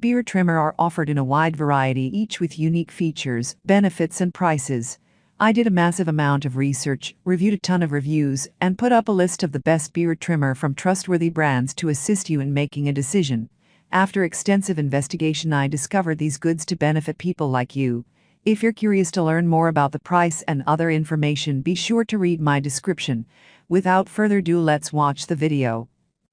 Beard trimmer are offered in a wide variety, each with unique features, benefits, and prices. I did a massive amount of research, reviewed a ton of reviews, and put up a list of the best beard trimmer from trustworthy brands to assist you in making a decision. After extensive investigation, I discovered these goods to benefit people like you. If you're curious to learn more about the price and other information, be sure to read my description. Without further ado, let's watch the video.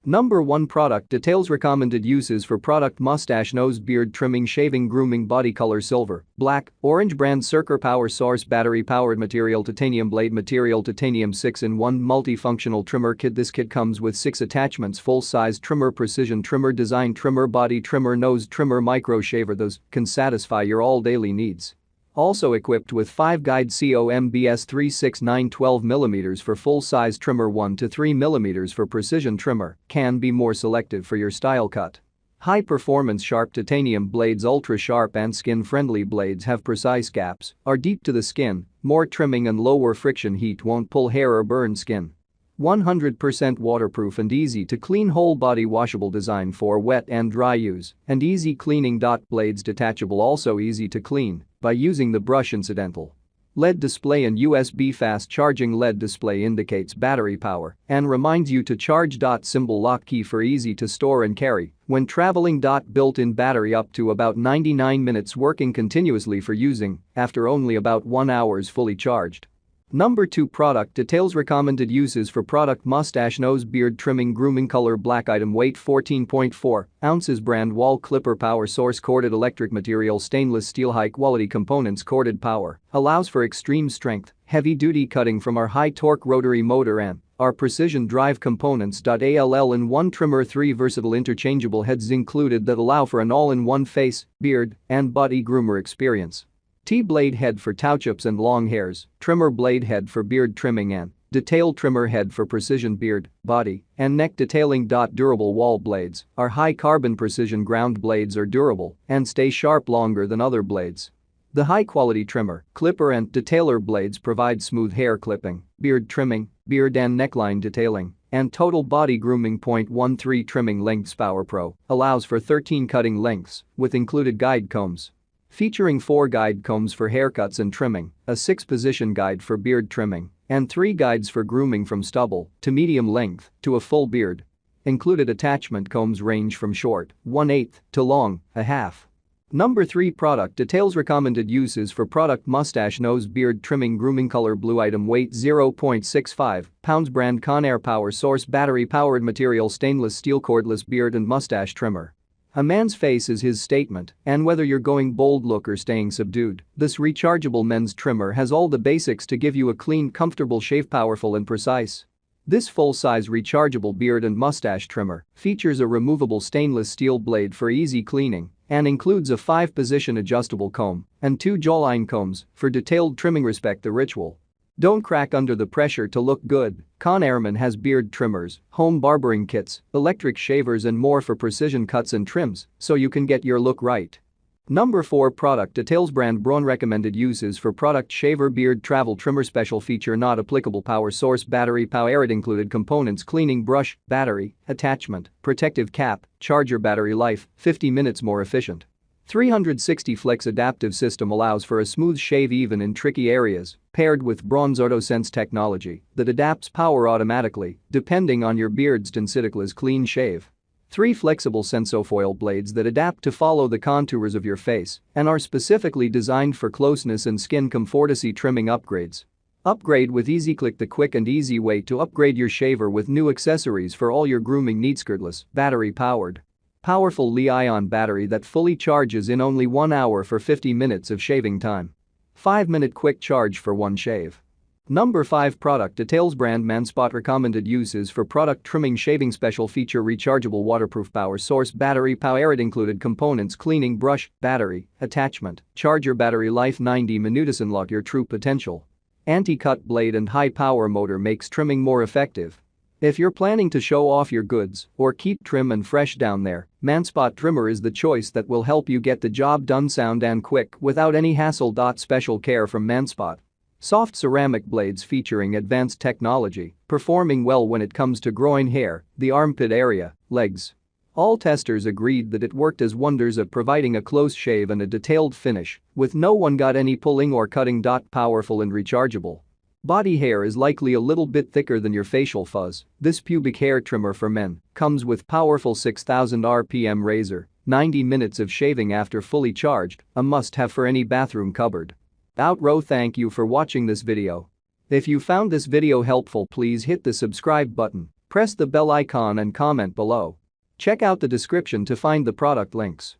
Number 1 Product Details. Recommended uses for product: mustache, nose, beard trimming, shaving, grooming. Body color: silver, black, orange. Brand: SURKER. Power source: battery powered. Material: titanium. Blade material: titanium. 6-in-1 multifunctional trimmer kit. This kit comes with 6 attachments: full size trimmer, precision trimmer, design trimmer, body trimmer, nose trimmer, micro shaver. Those can satisfy your all daily needs. Also equipped with 5 guide COMBS 369 12mm for full-size trimmer, 1 to 3mm for precision trimmer, can be more selective for your style cut. High-performance sharp titanium blades. Ultra-sharp and skin-friendly blades have precise gaps, are deep to the skin, more trimming and lower friction. Heat won't pull hair or burn skin. 100% waterproof and easy to clean. Whole body washable design for wet and dry use and easy cleaning. Blades detachable, also easy to clean by using the brush. Incidental LED display and USB fast charging. LED display indicates battery power and reminds you to charge. Symbol lock key for easy to store and carry when traveling. Built-in battery up to about 99 minutes working continuously for using after only about 1 hour fully charged. Number 2 Product Details. Recommended uses for product: mustache, nose, beard trimming, grooming. Color: black. Item weight: 14.4 ounces. Brand: Wahl. Clipper. Power source: corded electric. Material: stainless steel. High quality components. Corded power allows for extreme strength, heavy duty cutting from our high torque rotary motor and our precision drive components. All-in-one trimmer. 3 versatile interchangeable heads included that allow for an all-in-one face, beard, and body groomer experience. T-blade head for touch-ups and long hairs, trimmer blade head for beard trimming, and detail trimmer head for precision beard, body, and neck detailing. Durable Wahl blades are high-carbon precision ground blades, are durable and stay sharp longer than other blades. The high-quality trimmer, clipper, and detailer blades provide smooth hair clipping, beard trimming, beard and neckline detailing, and total body grooming. 0.13 trimming lengths. PowerPro allows for 13 cutting lengths with included guide combs. Featuring 4 guide combs for haircuts and trimming, a 6-position guide for beard trimming, and 3 guides for grooming from stubble to medium length to a full beard. Included attachment combs range from short, 1/8, to long, 1/2. Number 3 Product Details. Recommended uses for product: mustache, nose, beard trimming, grooming. Color: blue. Item weight: 0.65 pounds. Brand: Conair. Power source: battery powered. Material: stainless steel. Cordless beard and mustache trimmer. A man's face is his statement, and whether you're going bold look or staying subdued, this rechargeable men's trimmer has all the basics to give you a clean, comfortable shave. Powerful and precise. This full-size rechargeable beard and mustache trimmer features a removable stainless steel blade for easy cleaning and includes a 5-position adjustable comb and 2 jawline combs for detailed trimming. Respect the ritual. Don't crack under the pressure to look good. ConairMAN has beard trimmers, home barbering kits, electric shavers, and more for precision cuts and trims so you can get your look right. Number 4 Product Details. Brand: Braun. Recommended uses for product: shaver, beard travel trimmer. Special feature not applicable. Power source: battery powered. Included components: cleaning brush, battery, attachment, protective cap, charger. Battery life: 50 minutes more efficient. 360 Flex adaptive system allows for a smooth shave even in tricky areas, paired with Braun's AutoSense technology that adapts power automatically depending on your beard's tensiticles. Clean shave. 3 flexible sensofoil blades that adapt to follow the contours of your face and are specifically designed for closeness and skin comfort. Trimming upgrades. Upgrade with easy click. The quick and easy way to upgrade your shaver with new accessories for all your grooming needs. Cordless, battery powered. Powerful Li-ion battery that fully charges in only 1 hour for 50 minutes of shaving time. 5-minute quick charge for 1 shave. Number 5 Product Details. Brand: MANSPOT. Recommended uses for product: trimming, shaving. Special feature: rechargeable, waterproof. Power source: battery powered. Included components: cleaning brush, battery, attachment, charger. Battery life: 90 minutes. Unlock your true potential. Anti-cut blade and high power motor makes trimming more effective. If you're planning to show off your goods or keep trim and fresh down there, MANSPOT trimmer is the choice that will help you get the job done sound and quick without any hassle. Special care from MANSPOT. Soft ceramic blades featuring advanced technology, performing well when it comes to groin hair, the armpit area, legs. All testers agreed that it worked as wonders at providing a close shave and a detailed finish, with no one got any pulling or cutting. Powerful and rechargeable. Body hair is likely a little bit thicker than your facial fuzz. This pubic hair trimmer for men comes with powerful 6000 RPM razor, 90 minutes of shaving after fully charged, a must-have for any bathroom cupboard. Thank you for watching this video. If you found this video helpful, please hit the subscribe button, press the bell icon and comment below. Check out the description to find the product links.